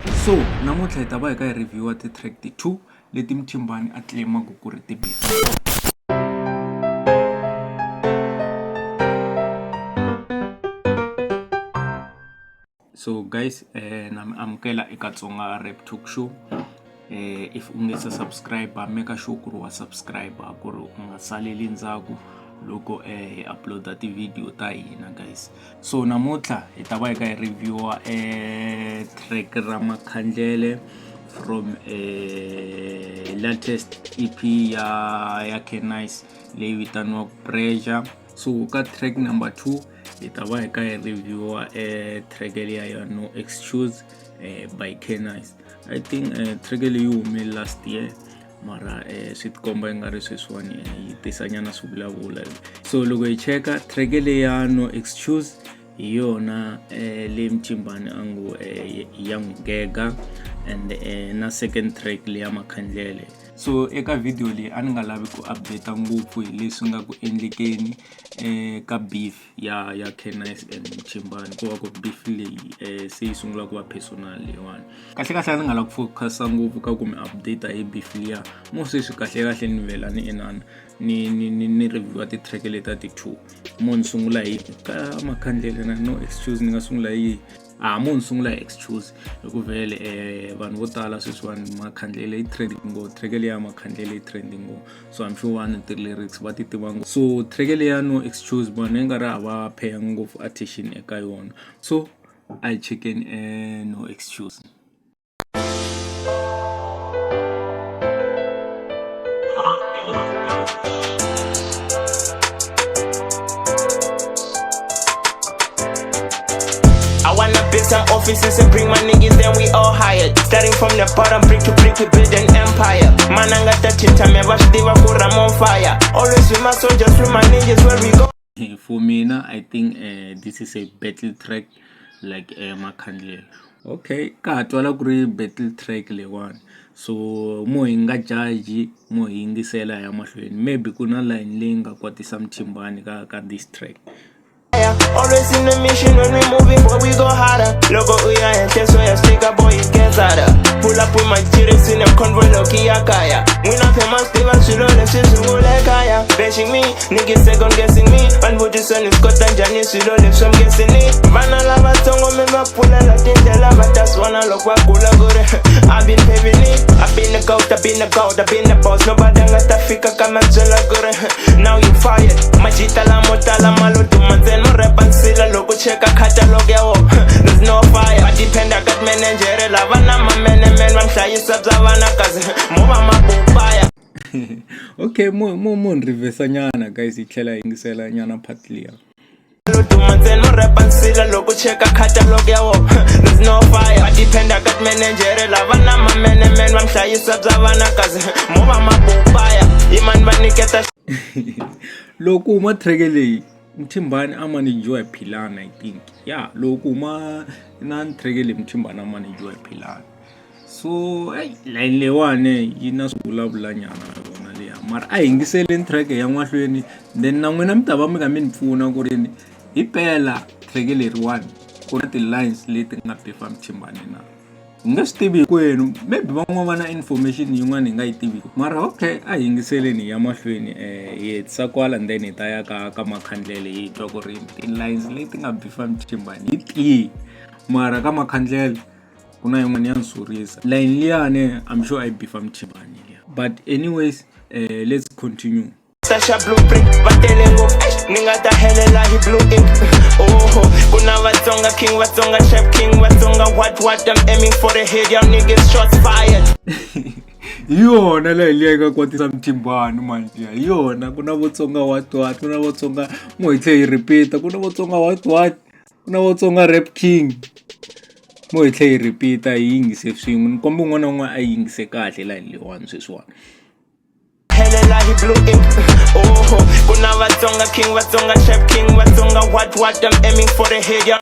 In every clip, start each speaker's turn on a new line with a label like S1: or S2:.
S1: So namuntlha hi ta va hi ka hi reviewa ti-track ti-2 leti Mthimbani a claimaka ku ri ti beat. So guys, nami amukela eka Tsonga Rap Talk Show. If u nge se subscribe, make sure ku ri wa subscribe ku ri u nga saleli ndzhaku loko hi uploada ti-video ta hina guys. So namuntlha hi ta va hi ka hi reviewa track ra Makhandlele from latest EP ya CANICEE leyi vitaniwaka Pressure. So ka track number 2 hi ta va hi ka hi reviewa track leya ya No Excuse by CANICEE. I think track leyi hume last year, mara swi tikomba yi nga ri sweswiwani yi tisanyana swi vulavula. So loko hi cheka track leya No Excuse hi yona leyi Mthimbani a ngo ya n'wi gega, and na second track leya Makhandlele. So eka video leyi a ni nga lavi ku update ngopfu hi leswi nga ku endlekeni ka beef ya CANICEE and Mthimbani, ku va ku beef leyi se yi sungula ku va personal leyiwani. Kahle kahle ni nga la ku focusa ngopfu ka ku mi update hi beef liya, mo sweswi kahle kahle ni vela ni inana ni reviewa ti-track leta ti-2. Mo ni sungula hi ka Makhandlele na No Excuse, ni nga sungula hi mo ni sungula hi Excuse hiku vele vanhu vo tala sweswiwani Makhandlele yi trending ngopfu, track leya Makhandlele yi trending ngopfu. So I'm sure one ti-lyrics va ti tiva ngopfu. So track leya No Excuse vanhu hi nga ri hava pay ngopfu attention eka yona. So I check in No Excuse.
S2: I wanna build some offices and bring my niggas, then we all hired. Starting from the bottom, brick to brick, we build an empire. Man, I got that tip time, ever stay for I'm on fire. Always with my soldiers, with my ninjas, where we go.
S1: For me now, I think this is a battle track like Makhandlele. Okay, ka twala ku ri battle track le one. So mo hinga judge, mo hingisela ya mahlweni. Maybe kuna line leyi nga kwatisa Mthimbani ka this track.
S2: Always in the mission when we moving, but we go harder. Logo uya and so ya sticker boy it gets harder. Pull up with my jitters in a convoy loki ya kaya. We not famous, they want to know the system will like kaya. Bashing me, niggas second guessing me. And what is on is got and Janice, you don't live some guessing it. Vana lava tongo me ma pull a latin de lava, that's one I look what cool good. I've been paving it, I've been the goat, I've been the goat, I've been the boss. Nobody got the fika come and tell good. Now you fired. Majita la motala malo to manzen. Rap and sila logo check a catalog yawo. There's no fire. I depend I got manager lavana my man I'm shy subs avana cause mova mapopaya.
S1: Okay, mo reverse nyana guys, itlhela ingisela nyana part liya.
S2: To manzen rap and sila logo check a catalog yawo. There's no fire. I depend I got manager lavana my man I'm shy subs avana cause mova mapopaya. Iman baniketa.
S1: Loko ma track leyi Mthimbani amanijiwa hi Philana, I think. Yeah, loko ma na track leyi Mthimbani amanijiwa hi Philana. So line leyiwani yi na swivulavulo nyana yona leya, mara a hingiseli track ya n'wahlweni, then na n'wina mi ta va mi kha mi ni pfuna ku ri hi pela track leriwani ku na ti-lines leti nga befa Mthimbani na. Hi nga swi tivi hinkwenu, maybe van'wana va na information yin'wana hi nga yi tiviki, mara okay a hi yingiseleni ya mahlweni hi hetisa kwala and then hi ta ya ka Makhandlele hi twa ku ri ti-lines leti nga befa Mthimbani hi tihi, mara ka Makhandlele ku na yin'wana ya nsurisa line liyani I'm sure I befa Mthimbani liya. But anyways, let's continue.
S2: Sasha blueprint, batelengo, ninga ta helela hi blue ink. Oh, kuna Tsonga king, Tsonga chef king, Tsonga what I'm aiming for the head, y'all niggas shots fired.
S1: Yona la ileka kwatisa Mthimbani manje, yona kuna Tsonga what kuna Tsonga mo hitle hi repeat, kuna Tsonga what kuna Tsonga rap king mo hitle hi repeat hi yingise swin'we. Ni komba un'wana na un'wana a yingise kahle la leyiwani sweswiwani.
S2: Helela hi blue ink. Oh, kuna Tsonga king, Tsonga chef king, Tsonga what I'm aiming for the head, y'all.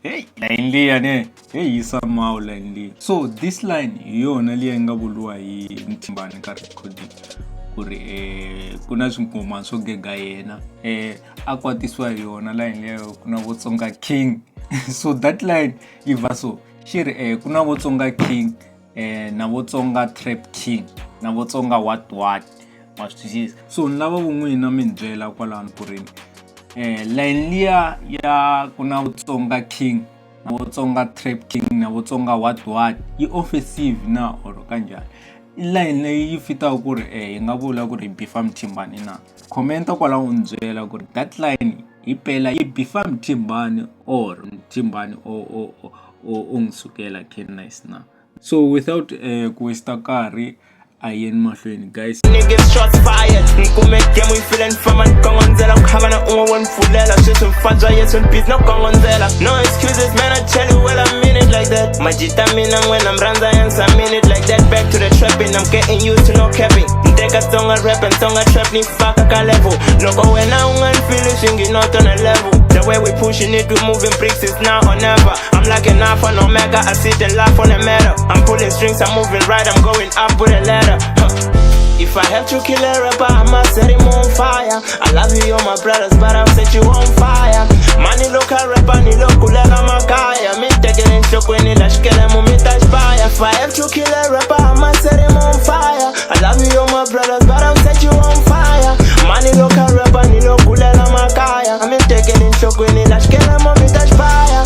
S1: Hey, line liya ne, hey somehow line liya. So this line yona liya nga vuliwa hi Mthimbani ka recording ku ri kuna swingoma swo gega yena a kwatisiwa hi yona line leyo kuna Tsonga king. So that line yi va so xi ri ku na vo Tsonga King na vo Tsonga Trap King na vo Tsonga what ma swi twisisa. So ni lava vun'wina mi ni byela kwalano ku ri line liya ya ku na vo Tsonga King na vo Tsonga Trap King na vo Tsonga what yi offensive na or kanjani. Line leyi yi fitaka ku ri hi nga vula ku ri bifa Mthimbani na. Commenta kwala u byela ku ri that line hi phela yi bifa Mthimbani or Mthimbani o ngisukela CANICEE na. So without ku waste nkarhi ayeni mahlweni guys.
S2: Niggas shots fired. Nkume game we feeling from and kongonzela ukhavana ungo mfulela switch mfadza yesu beat no kongonzela. No excuses man, I tell you well I mean it like that. Majita mina when I'm ranza and I mean it like that. Back to the trapping, I'm getting used to no capping. Ndeka Tsonga rap and Tsonga trap ni fuck ka level. Loko when I ungan singing not on a level. The way we pushing it, we moving bricks is now or never. I'm like an alpha and omega, I sit and laugh on the matter. I'm pulling strings, I'm moving right, I'm going up with a ladder. If I have to kill a rapper, I'ma set him on fire. I love you, you're my brothers, but I'll set you on fire. Mani look a rapper, ni look kulega makaya. Me taking in shock when he lash kill him, me touch fire. If I have to kill a rapper, I'ma set him on fire. I love you, you're my brothers, but I'll set you on fire. Mani look a rapper, ni look kulega makaya. Me taking in shock when he lash kill him, me touch fire.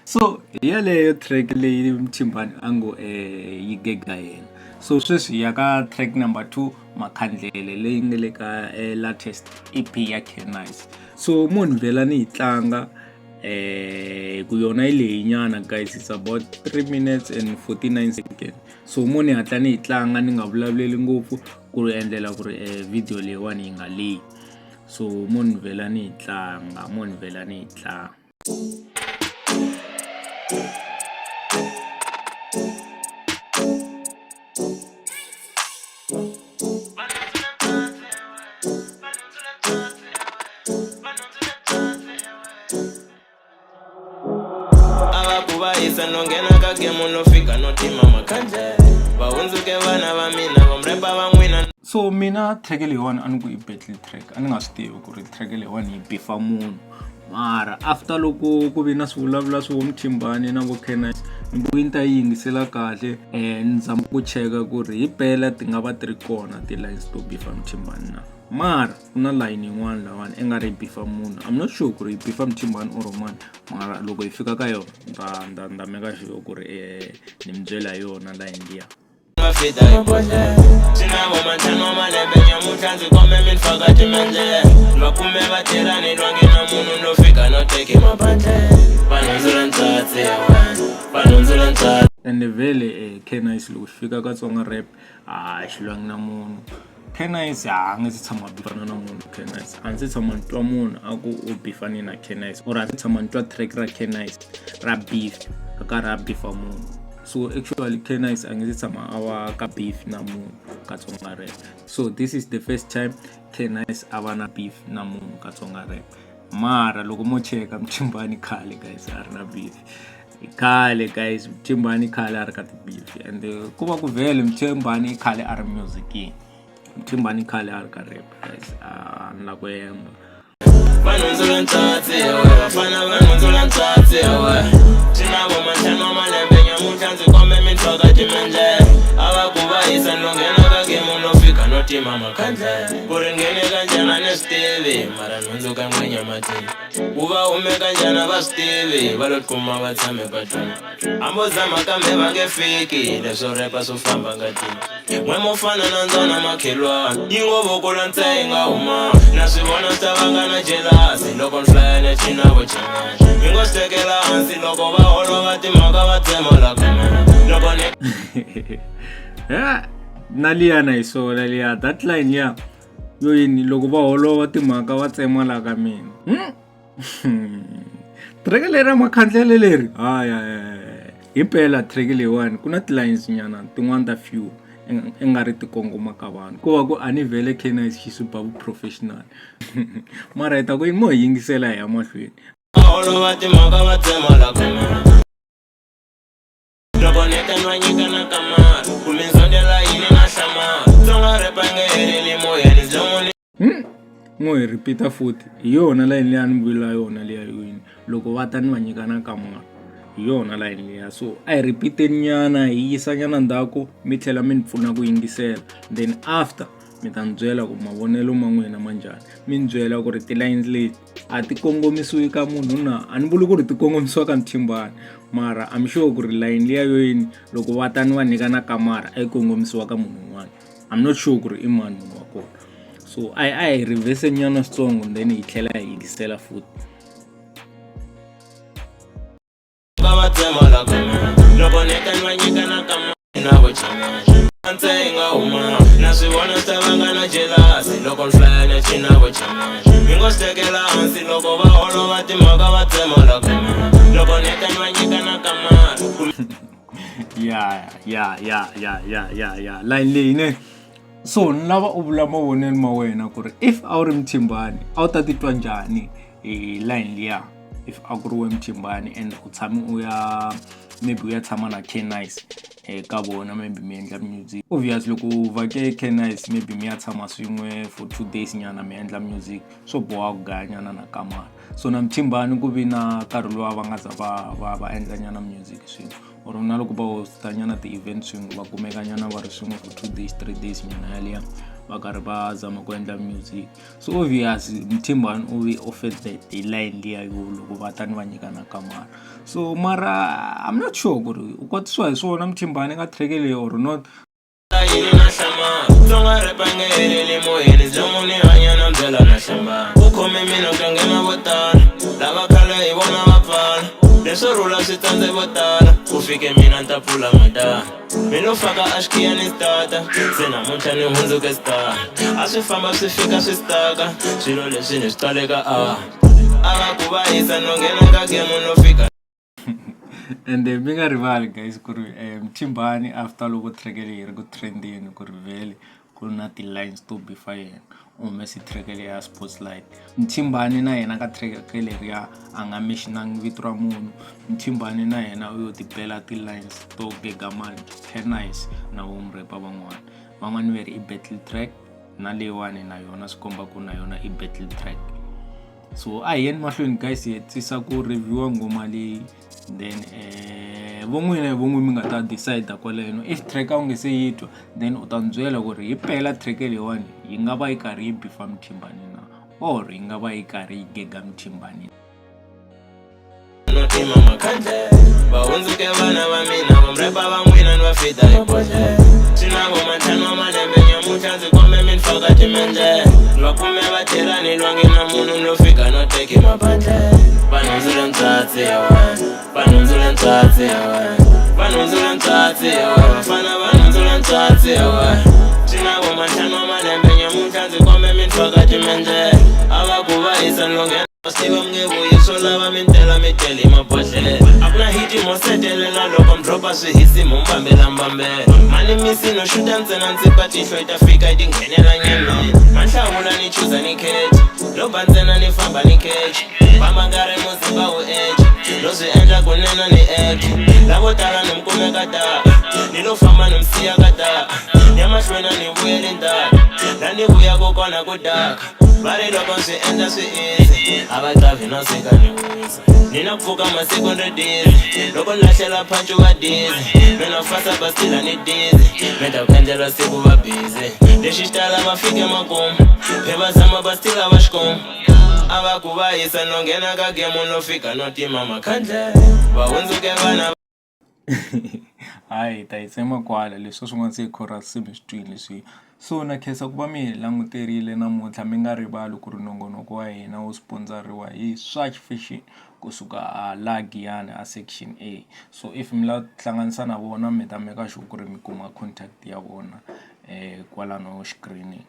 S1: So yaleyo track leyi Mthimbani ango yigega yena. So sweswi ya ka track number 2 Makhandlele leyi nga le ka latest EP ya CANICEE. So munhu vela ni hitlanga ku yona ile nyana guys, it's about 3 minutes and 49 seconds. So munhu hatla ni hitlanga ni nga vulavuleli ngopfu ku endlela ku ri video leyiwani yi nga leyi. So munhu vela ni hitlanga.
S2: Isa nongena ka game no fika no tima Makhandlele. Bahunzuke vana va mina vamrepa van'wina.
S1: So mina track leyiwani a ni ku i battle track, a ni nga swi tivi ku ri track leyiwani yi bifa munhu. Mara after loko ku ve na swivulavula swo Mthimbani na vo CANICEE ni vuyi ni ta yi yingisela kahle ni zama ku cheka ku ri hi phela ti nga va ti ri kona ti-lines to bifa Mthimbani na. Mara ku na line yin'wana lawani i nga ri bifa munhu. I'm not sure ku ri hi bifa Mthimbani or mani, mara loko hi fika ka yona nda meka sure ku ri ni mi byela yona line liya.
S2: Sinabo manthano malembe nyamuhla ndzi khome mifaka timendle. Vakume vatirani lwangena munhu no fika no teki maphandlele. Vanhundzula ntsatsi vanhundzula ntsatsi.
S1: And vele CANICEE loko swi fika ka Tsonga rap xilwangi na munhu. CANICEE a nga si tshama bifana na munhu. CANICEE a ndzi tshama ntwa munhu a ku u bifani na CANICEE or a ndzi tshama ntwa track ra CANICEE ra beef ka ra bifa munhu. So actually CANICEE a nge si tshama a wa ka beef na munhu ka Tsonga rap. So this is the first time CANICEE a va na beef na munhu ka Tsonga rap. Mara loko mo cheka Mthimbani khale guys a ri na beef. Khale guys Mthimbani khale a ri ka ti beef and ku va ku vele Mthimbani khale a ri music. Mthimbani khale a ri ka rap guys ni la ku hemba.
S2: Vanhundzula ntsatsi vafana vanhundzula ntsatsi sinabo manthano malembe nyamuhla ndzi khome mifaka timendle. A va ku va yisa no nghena ka game no fika no tima Makhandlele. Ku ri nghene kanjani a ni swi tivi mara nhundzu ka n'wenya matini. Ku va hume kanjani va swi tivi va lo tikuma va tshame patwini. Hambo zama kambe va nge fiki leswo repa swo famba ngatini. N'we mo fana na ndzana makhelwani yi ngo vokula ntse yi nga huma. Na swi vona swi ta vanga na jelasi loko ni hlaya ni cina vo cinana. Yi ngo swi tekela hansi loko va holova timhaka va tsemola ka mina. Loko ni
S1: naliya na isola liya that line ya yo yini loko va holova timhaka va tsemola ka mina. Track leri ra Makhandlele leri hi phela track leyiwani ku na ti-lines nyana tin'wana ta few nga ri ti kongoma ka vanhu ku va ku a ni vele CANICEE xi super professional. Mara hi ta ku mo yingisela hi ya mahlweni.
S2: holova timhaka va tsemola ka mina. Loko ni ta nwa nyika na kamara ku mi zonela yini na repangeli moyeni zomuni
S1: Ngoyi repeata futhi iyona line leya ni vula yona leya yini loko va ta ni va nyikana kamara iyona line leya so a hi repeateni nyana hi yisa nyana ndzhaku mi tlhela mi ni pfuna ku yingisela then after mi ta ni byela ku mavonelo ma n'wina ma njhani mi ni byela ku ri ti-lines leti a ti kongomisiwi ka munhu na a ni vuli ku ri ti kongomisiwa ka Mthimbani mara I'm sure ku ri line leya yoyini loko va ta ni va nyikana kamara a yi kongomisiwa ka munhu un'wana I'm not sure ku ri i mani munhu wa kona so a hi reverse nyana switsongo then hi tlhela hi yingisela futhi
S2: loko netanyanyikana kama navo chama antsenga uma naswivona stavangana jelasi loko nhlaya chinavo chama ingostekela hansi loko va olova timhaka va tsemola kama loko netanyanyikana kama
S1: ya line leyi ne so ni lava u vula mavonelo ma wena ku ri if a wu ri Mthimbani a wu ta titwa njhani hi line liya if a ku ri we Mthimbani and u tshame u ya maybe u ya tshama na CANICEE ka vona maybe mi endla music obviously loko u vake CANICEE maybe mi ya tshama swin'we for 2 days nyana mi endla music swo boha ku gaya nyana na kamara so na Mthimbani ku vi na nkarhi lowa va nga za va endla nyana music swin'we or na loko va hosta nyana ti-event swin'we va kumeka nyana va ri swin'we for 2 days 3 days nyana yaliya va karhi va zama ku endla music so obviously Mthimbani u vi offered the line liya yo loko va ta ni va nyikana kamara so mara I'm not sure ku ri u kotisiwa hi swona Mthimbani ka track leyi or not
S2: Tsonga repangeli moyeni zomuni hanyana mbyela na hlamba ukhome mina utangena vo tala lava khale hi vona va pfala leswo rhula swi tsandze vo tala ku fike mina ni ta pfula matala mi lo faka a xikiyani stata se namuntlha ni hundzuke star a swi famba swi fika swi staka swilo leswi ni swi taleka a va ku va yisa no nghena ka gemu no fika
S1: and mi nga rivali guys ku ri Mthimbani after loko track leyi ri ku trendini ku ri vele ku na ti-lines to bifa yena umesi track leyi ya Spotlight Mthimbani na yena ka track leriya a nga mentionangi vito ra munhu Mthimbani na yena u yo ti bela ti-lines to gegamani CANICEE na vo mrepa van'wani ve ri i battle track na leyiwani na yona swi komba ku na yona i battle track so a hi yeni mahlweni guys hi hetisa ku reviewa ngoma leyi then von'wina mi nga ta decide kwaleno if track a wu nge se yi twa then u ta ni byela ku ri hi pela track leyiwani yi nga va yi karhi yi bifa Mthimbani na or yi nga va yi karhi yi gega Mthimbani
S2: Notima Makhandlele vahundzuke vana va mina va mrepa va n'wina ni va fita hi bodlele swi na vo mantlhanu wa malembe nyamuntlha ndzi kome mi ni faka timendlele va kume va tlhela ni lwangi na munhu no fika no teki mabandlele vanhundzule ntsatsi ya wena vanhundzule ntsatsi ya wena vanhundzule ntsatsi ya wena vafana vanhundzule ntsatsi ya wena swi na vo mantlhanu wa malembe nyamuntlha ndzi kome mi ni faka timendlele a va ku va yisa ni longhena Stiva mngevuyi swo lava mi tela mi tele hi mabodhlele a ku na hiti mo setelela loko mdropa swi hisi mo mbambela mbambela mani misi no xuta ntsena ndzi pa tihlo yi ta fika yi tinghenela nyemeni manhlawula ni chuza ni kechi loba ntsena ni famba ni kechi famba nkarhi muzimba wu eche lo swi endla kunena ni eche lavo tala ni mkumeka taka ni lo famba ni msiya ka taka ya mahlwena ni vuyeli ndaka la ni vuyako kona ku daka vari loko swi endla swi easy a va qavi no sika ni wisa ni na pfuka masiku ni dizi loko ni lahlela phanchu va dizi mina fasa bastila ni dizi mi ta ku endlela siku va busy lexi xi tala va fike makumu phe va zama bastila va xikomu a va ku va yisa no nghena ka gemu no fika no tima Makhandlele va hundzuke vana
S1: hayi ta yi tsema kwala leswi swin'wana se chorus mi swi twile leswi so na khensa ku va mi hi languterile namuntlha mi nga rivali ku ri nongonoko wa hina wu sponsoriwa hi Swatch Fashion kusuka la Giyani a section A so if mi la hlanganisa na vona mi ta meka sure ku ri mi kuma contact ya vona kwalano screening